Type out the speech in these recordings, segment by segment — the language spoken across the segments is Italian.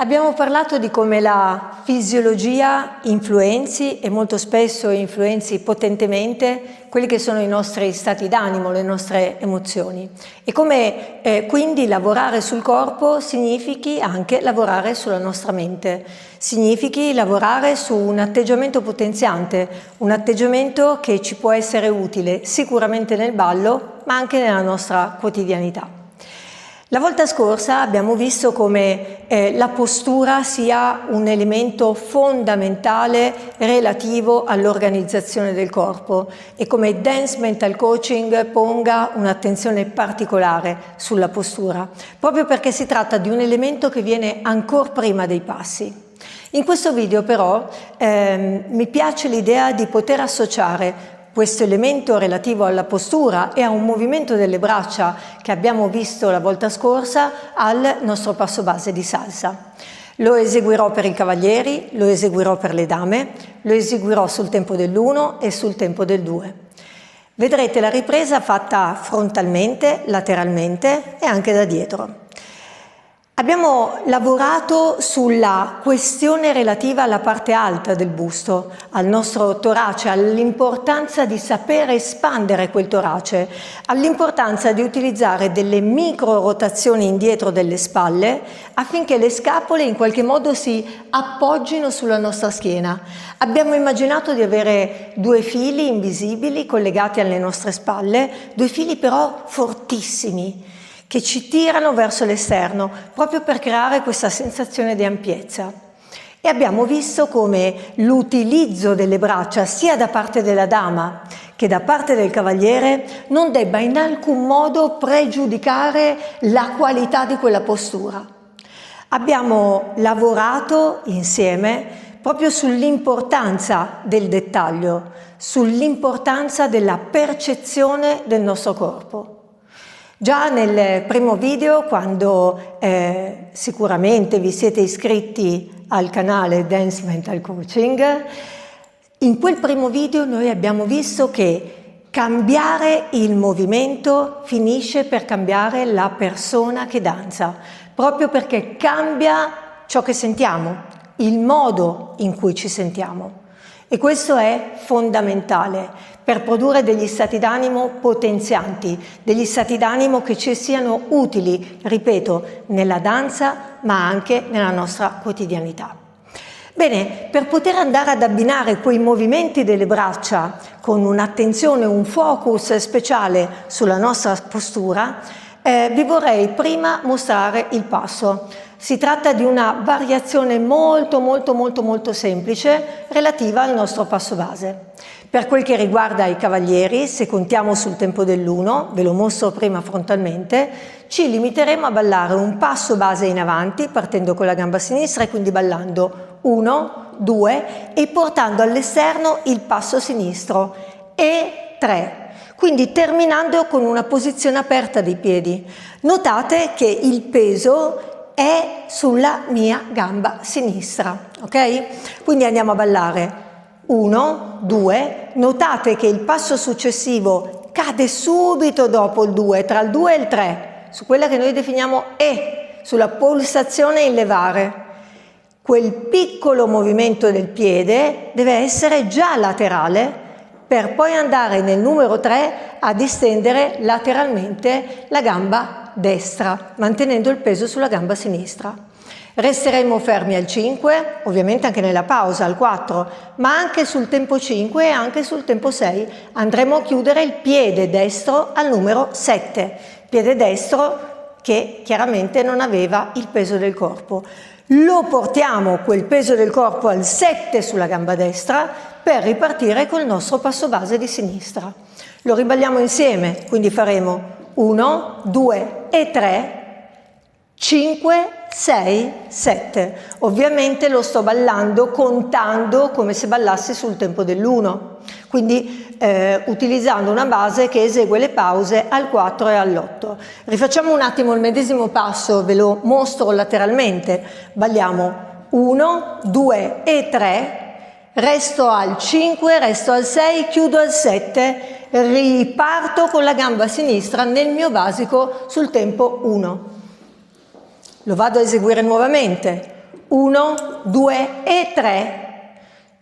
Abbiamo parlato di come la fisiologia influenzi e molto spesso influenzi potentemente quelli che sono i nostri stati d'animo, le nostre emozioni e come quindi lavorare sul corpo significhi anche lavorare sulla nostra mente, significhi lavorare su un atteggiamento potenziante, un atteggiamento che ci può essere utile sicuramente nel ballo ma anche nella nostra quotidianità. La volta scorsa abbiamo visto come la postura sia un elemento fondamentale relativo all'organizzazione del corpo e come Dance Mental Coaching ponga un'attenzione particolare sulla postura, proprio perché si tratta di un elemento che viene ancora prima dei passi. In questo video però mi piace l'idea di poter associare questo elemento relativo alla postura e a un movimento delle braccia che abbiamo visto la volta scorsa al nostro passo base di salsa. Lo eseguirò per i cavalieri, lo eseguirò per le dame, lo eseguirò sul tempo dell'1 e sul tempo del 2. Vedrete la ripresa fatta frontalmente, lateralmente e anche da dietro. Abbiamo lavorato sulla questione relativa alla parte alta del busto, al nostro torace, all'importanza di sapere espandere quel torace, all'importanza di utilizzare delle micro rotazioni indietro delle spalle affinché le scapole in qualche modo si appoggino sulla nostra schiena. Abbiamo immaginato di avere due fili invisibili collegati alle nostre spalle, due fili però fortissimi, che ci tirano verso l'esterno, proprio per creare questa sensazione di ampiezza. E abbiamo visto come l'utilizzo delle braccia, sia da parte della dama che da parte del cavaliere, non debba in alcun modo pregiudicare la qualità di quella postura. Abbiamo lavorato insieme proprio sull'importanza del dettaglio, sull'importanza della percezione del nostro corpo. Già nel primo video, quando sicuramente vi siete iscritti al canale Dance Mental Coaching, in quel primo video noi abbiamo visto che cambiare il movimento finisce per cambiare la persona che danza, proprio perché cambia ciò che sentiamo, il modo in cui ci sentiamo. E questo è fondamentale per produrre degli stati d'animo potenzianti, degli stati d'animo che ci siano utili, ripeto, nella danza ma anche nella nostra quotidianità. Bene, per poter andare ad abbinare quei movimenti delle braccia con un'attenzione, un focus speciale sulla nostra postura, vi vorrei prima mostrare il passo. Si tratta di una variazione molto semplice relativa al nostro passo base. Per quel che riguarda i cavalieri, se contiamo sul tempo dell'1, ve lo mostro prima frontalmente, ci limiteremo a ballare un passo base in avanti partendo con la gamba sinistra e quindi ballando 1, 2 e portando all'esterno il passo sinistro e 3. Quindi terminando con una posizione aperta dei piedi. Notate che il peso è sulla mia gamba sinistra, ok? Quindi andiamo a ballare 1, 2, notate che il passo successivo cade subito dopo il 2, tra il 2 e il 3, su quella che noi definiamo E, sulla pulsazione in levare. Quel piccolo movimento del piede deve essere già laterale per poi andare nel numero 3 a distendere lateralmente la gamba destra, mantenendo il peso sulla gamba sinistra. Resteremo fermi al 5, ovviamente anche nella pausa, al 4, ma anche sul tempo 5 e anche sul tempo 6 andremo a chiudere il piede destro al numero 7, piede destro che chiaramente non aveva il peso del corpo. Lo portiamo quel peso del corpo al 7 sulla gamba destra per ripartire col nostro passo base di sinistra. Lo riballiamo insieme, quindi faremo 1, 2 e 3, 5, 6, 7. Ovviamente lo sto ballando contando come se ballassi sul tempo dell'1, quindi utilizzando una base che esegue le pause al 4 e all'8. Rifacciamo un attimo il medesimo passo, ve lo mostro lateralmente. Balliamo 1, 2 e 3, resto al 5, resto al 6, chiudo al 7, riparto con la gamba sinistra nel mio basico sul tempo 1. Lo vado a eseguire nuovamente. 1, 2 e 3,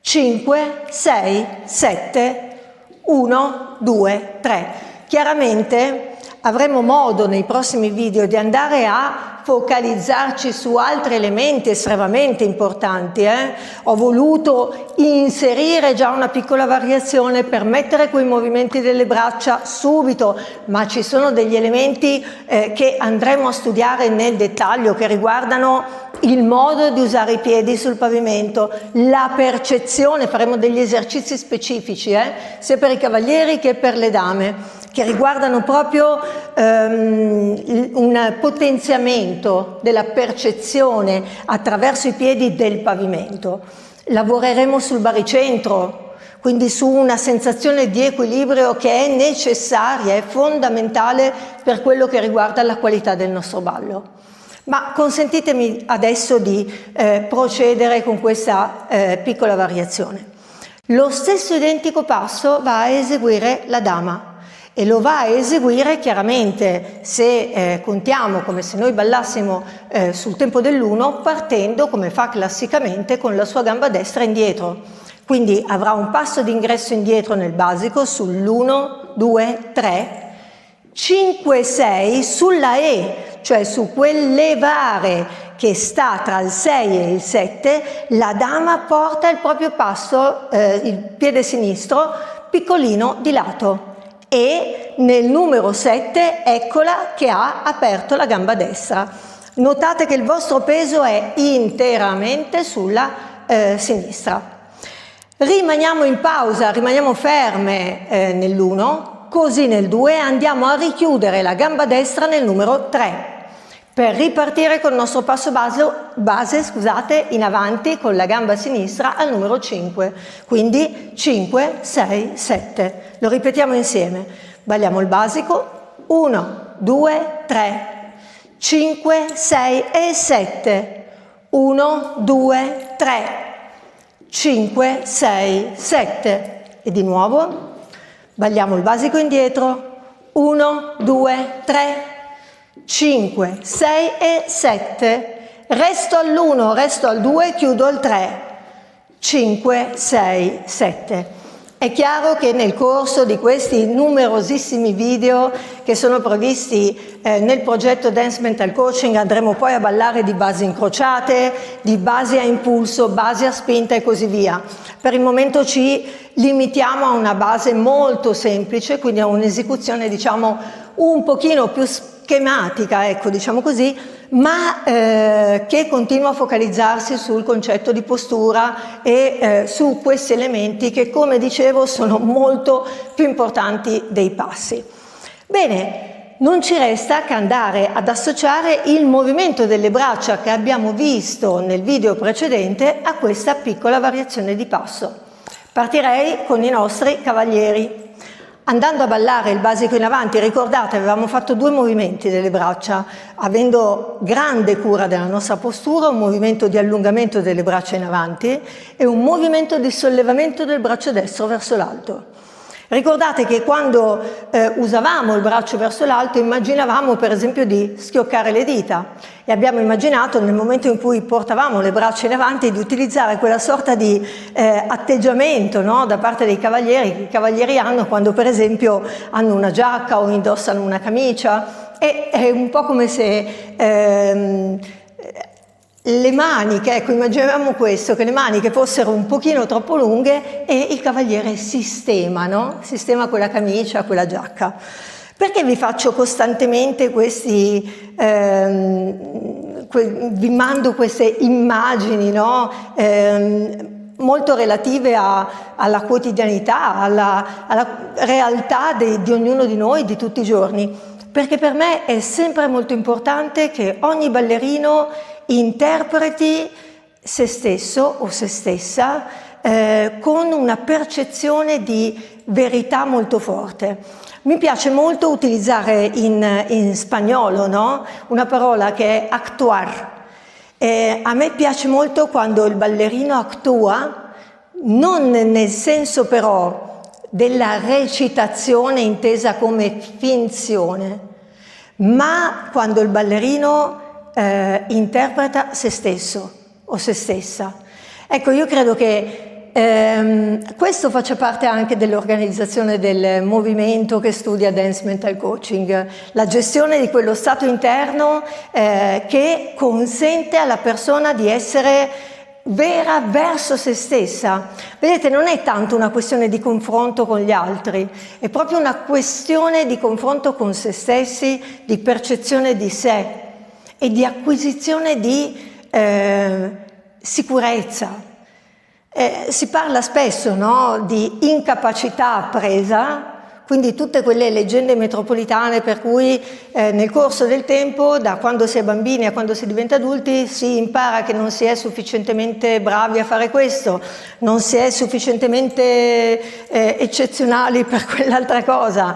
5, 6, 7, 1, 2, 3. Chiaramente avremo modo nei prossimi video di andare a focalizzarci su altri elementi estremamente importanti. Ho voluto inserire già una piccola variazione per mettere quei movimenti delle braccia subito, ma ci sono degli elementi che andremo a studiare nel dettaglio, che riguardano il modo di usare i piedi sul pavimento, la percezione, faremo degli esercizi specifici sia per i cavalieri che per le dame, che riguardano proprio un potenziamento della percezione attraverso i piedi del pavimento. Lavoreremo sul baricentro, quindi su una sensazione di equilibrio che è necessaria, è fondamentale per quello che riguarda la qualità del nostro ballo. Ma consentitemi adesso di procedere con questa piccola variazione. Lo stesso identico passo va a eseguire la dama e lo va a eseguire chiaramente se contiamo come se noi ballassimo sul tempo dell'1, partendo come fa classicamente con la sua gamba destra indietro. Quindi avrà un passo di ingresso indietro nel basico sull'1, 2, 3, 5, 6 sulla E, cioè su quel levare che sta tra il 6 e il 7, la dama porta il proprio passo, il piede sinistro, piccolino di lato. E nel numero 7 eccola che ha aperto la gamba destra. Notate che il vostro peso è interamente sulla sinistra. Rimaniamo in pausa, rimaniamo ferme nell'1, così nel 2 andiamo a richiudere la gamba destra nel numero 3 per ripartire col nostro passo base, in avanti con la gamba sinistra al numero 5. Quindi 5, 6, 7. Lo ripetiamo insieme. Balliamo il basico. 1, 2, 3, 5, 6 e 7. 1, 2, 3, 5, 6, 7. E di nuovo. Balliamo il basico indietro. 1, 2, 3, 5, 6 e 7. Resto all'1, resto al 2, chiudo al 3. 5, 6, 7. È chiaro che nel corso di questi numerosissimi video che sono previsti nel progetto Dance Mental Coaching andremo poi a ballare di basi incrociate, di basi a impulso, basi a spinta e così via. Per il momento ci limitiamo a una base molto semplice, quindi a un'esecuzione diciamo un pochino più schematica, ecco, diciamo così, ma che continua a focalizzarsi sul concetto di postura e su questi elementi che, come dicevo, sono molto più importanti dei passi. Bene, non ci resta che andare ad associare il movimento delle braccia che abbiamo visto nel video precedente a questa piccola variazione di passo. Partirei con i nostri cavalieri. Andando a ballare il basico in avanti, ricordate, avevamo fatto 2 movimenti delle braccia, avendo grande cura della nostra postura, un movimento di allungamento delle braccia in avanti e un movimento di sollevamento del braccio destro verso l'alto. Ricordate che quando usavamo il braccio verso l'alto immaginavamo per esempio di schioccare le dita e abbiamo immaginato nel momento in cui portavamo le braccia in avanti di utilizzare quella sorta di atteggiamento, no? Da parte dei cavalieri che i cavalieri hanno quando per esempio hanno una giacca o indossano una camicia. È un po' come se le maniche, ecco, immaginiamo questo, che le maniche fossero un pochino troppo lunghe e il cavaliere sistema, no? Sistema quella camicia, quella giacca. Perché vi faccio costantemente questi, vi mando queste immagini, no? Molto relative alla quotidianità, alla realtà di ognuno di noi, di tutti i giorni. Perché per me è sempre molto importante che ogni ballerino interpreti se stesso o se stessa con una percezione di verità molto forte. Mi piace molto utilizzare in spagnolo, no? Una parola che è actuar. A me piace molto quando il ballerino actua, non nel senso però della recitazione intesa come finzione, ma quando il ballerino interpreta se stesso, o se stessa. Ecco, io credo che questo faccia parte anche dell'organizzazione del movimento che studia Dance Mental Coaching, la gestione di quello stato interno che consente alla persona di essere vera verso se stessa. Vedete, non è tanto una questione di confronto con gli altri, è proprio una questione di confronto con se stessi, di percezione di sé e di acquisizione di sicurezza. Si parla spesso, no, di incapacità appresa, quindi tutte quelle leggende metropolitane per cui nel corso del tempo, da quando si è bambini a quando si diventa adulti, si impara che non si è sufficientemente bravi a fare questo, non si è sufficientemente eccezionali per quell'altra cosa,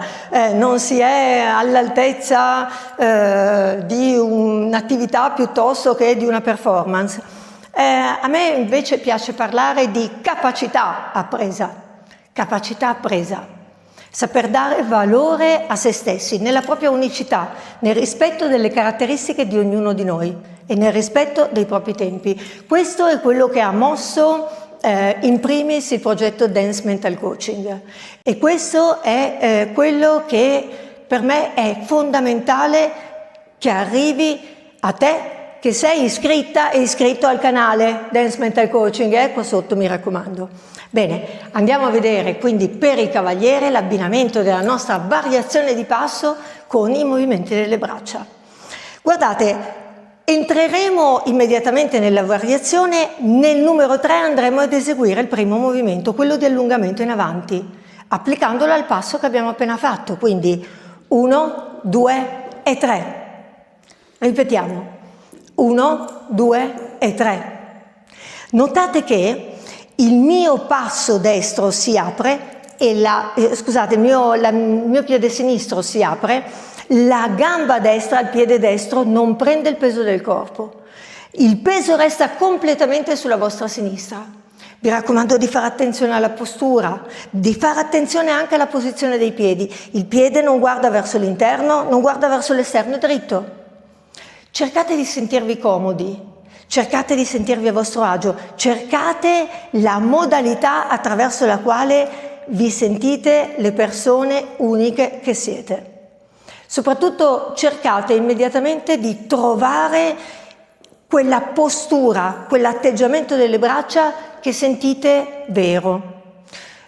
non si è all'altezza di un'attività piuttosto che di una performance. A me invece piace parlare di capacità appresa, saper dare valore a se stessi, nella propria unicità, nel rispetto delle caratteristiche di ognuno di noi e nel rispetto dei propri tempi. Questo è quello che ha mosso in primis il progetto Dance Mental Coaching, e questo è quello che per me è fondamentale che arrivi a te che sei iscritta e iscritto al canale Dance Mental Coaching, qua sotto, mi raccomando. Bene, andiamo a vedere quindi per il cavaliere l'abbinamento della nostra variazione di passo con i movimenti delle braccia. Guardate, entreremo immediatamente nella variazione, nel numero 3 andremo ad eseguire il primo movimento, quello di allungamento in avanti, applicandolo al passo che abbiamo appena fatto, quindi 1, 2 e 3. Ripetiamo. 1, 2 e 3. Notate che il mio passo destro si apre e il mio piede sinistro si apre, la gamba destra, il piede destro non prende il peso del corpo. Il peso resta completamente sulla vostra sinistra. Vi raccomando di fare attenzione alla postura, di fare attenzione anche alla posizione dei piedi. Il piede non guarda verso l'interno, non guarda verso l'esterno, è dritto. Cercate di sentirvi comodi, cercate di sentirvi a vostro agio, cercate la modalità attraverso la quale vi sentite le persone uniche che siete. Soprattutto cercate immediatamente di trovare quella postura, quell'atteggiamento delle braccia che sentite vero.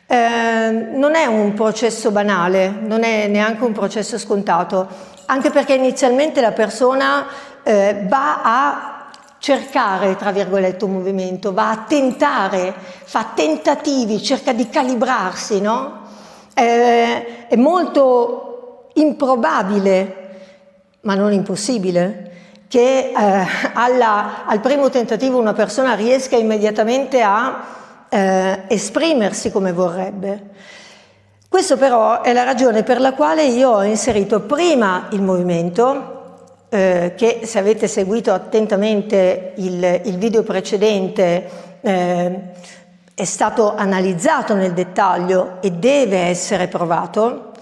Non è un processo banale, non è neanche un processo scontato, anche perché inizialmente la persona va a cercare, tra virgolette, un movimento, va a tentare, fa tentativi, cerca di calibrarsi, no? È molto improbabile, ma non impossibile, che al primo tentativo una persona riesca immediatamente a esprimersi come vorrebbe. Questo però è la ragione per la quale io ho inserito prima il movimento, che se avete seguito attentamente il video precedente è stato analizzato nel dettaglio e deve essere provato,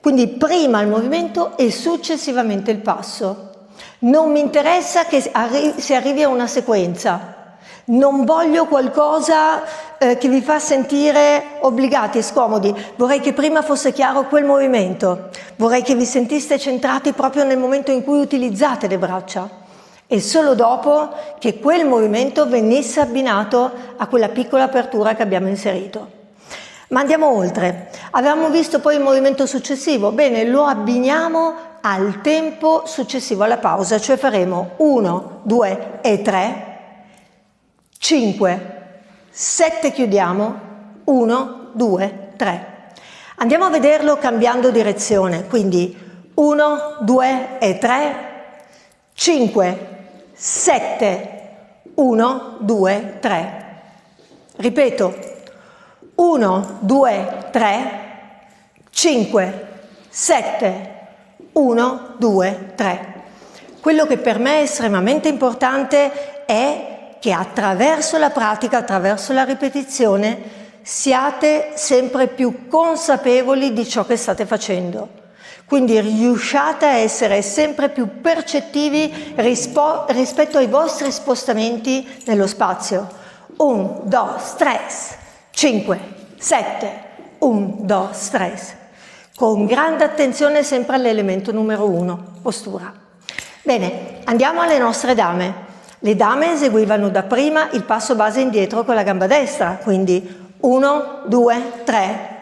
quindi prima il movimento e successivamente il passo. Non mi interessa che si arrivi a una sequenza, non voglio qualcosa che vi fa sentire obbligati e scomodi, vorrei che prima fosse chiaro quel movimento, vorrei che vi sentiste centrati proprio nel momento in cui utilizzate le braccia e solo dopo che quel movimento venisse abbinato a quella piccola apertura che abbiamo inserito. Ma andiamo oltre, avevamo visto poi il movimento successivo, bene, lo abbiniamo al tempo successivo alla pausa, cioè faremo 1, 2 e 3, 5, 7 chiudiamo, 1, 2, 3. Andiamo a vederlo cambiando direzione, quindi 1, 2 e 3, 5, 7, 1, 2, 3. Ripeto, 1, 2, 3, 5, 7, 1, 2, 3. Quello che per me è estremamente importante è che attraverso la pratica, attraverso la ripetizione, siate sempre più consapevoli di ciò che state facendo. quindi riusciate a essere sempre più percettivi rispetto ai vostri spostamenti nello spazio. 1, 2, 3, 5, 7, 1, 2, 3. Con grande attenzione sempre all'elemento numero 1, postura. Bene, andiamo alle nostre dame. Le dame eseguivano dapprima il passo base indietro con la gamba destra, quindi 1, 2, 3,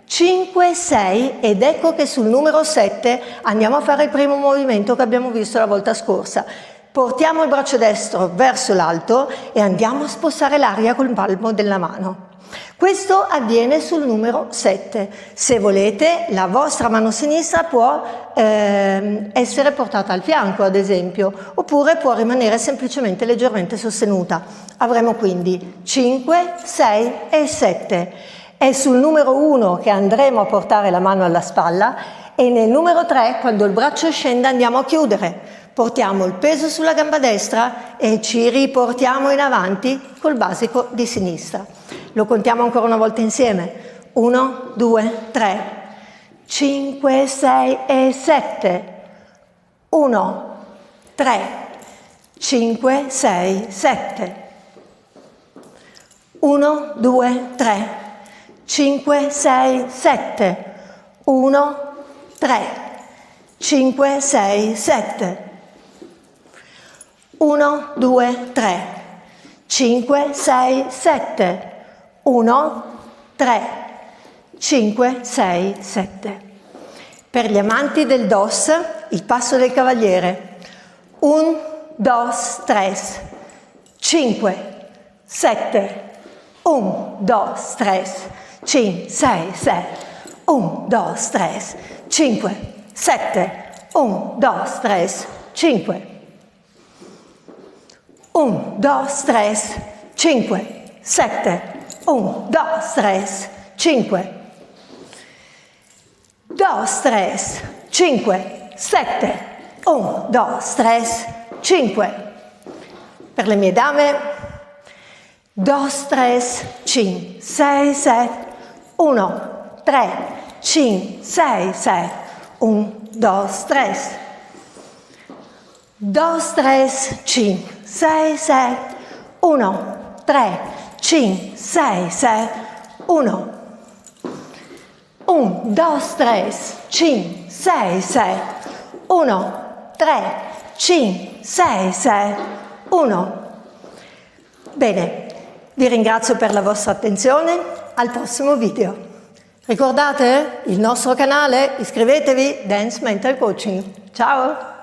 5, 6 ed ecco che sul numero 7 andiamo a fare il primo movimento che abbiamo visto la volta scorsa. Portiamo il braccio destro verso l'alto e andiamo a spostare l'aria col palmo della mano. Questo avviene sul numero 7. Se volete, la vostra mano sinistra può essere portata al fianco, ad esempio, oppure può rimanere semplicemente leggermente sostenuta. Avremo quindi 5, 6 e 7. È sul numero 1 che andremo a portare la mano alla spalla e nel numero 3, quando il braccio scende, andiamo a chiudere. Portiamo il peso sulla gamba destra e ci riportiamo in avanti col basico di sinistra. Lo contiamo ancora una volta insieme. 1, 2, 3, 5, 6 e 7. 1, 3, 5, 6, 7. 1, 2, 3. 5, 6, 7, 1, 3, 5, 6, 7, 1, 2, 3, 5, 6, 7, 1, 3, 5, 6, 7. Per gli amanti del DOS, il passo del cavaliere. 1, 2, 3, 5, 7, 1, 2, 3, 5, 6, 7, 1, 2, 3, 5, 7, 1, 2, 3, 5, 1, 2, 3, 5, 7, 1, 2, 3, 5, 2, 3, 5, 7, 1, 2, 3, 5. Per le mie dame, 2, 3, 5, 6, 7, 1, 3, 5, 6, 7, 1, 2, 3. 2, 3, 5, 6, 7, 1, 3, 5, 6, 7, 1. 1, 2, 3, 5, 6, 7, 1, 3, 5, 6, 7, 1. Bene, vi ringrazio per la vostra attenzione. Al prossimo video. Ricordate il nostro canale? Iscrivetevi, Dance Mental Coaching. Ciao!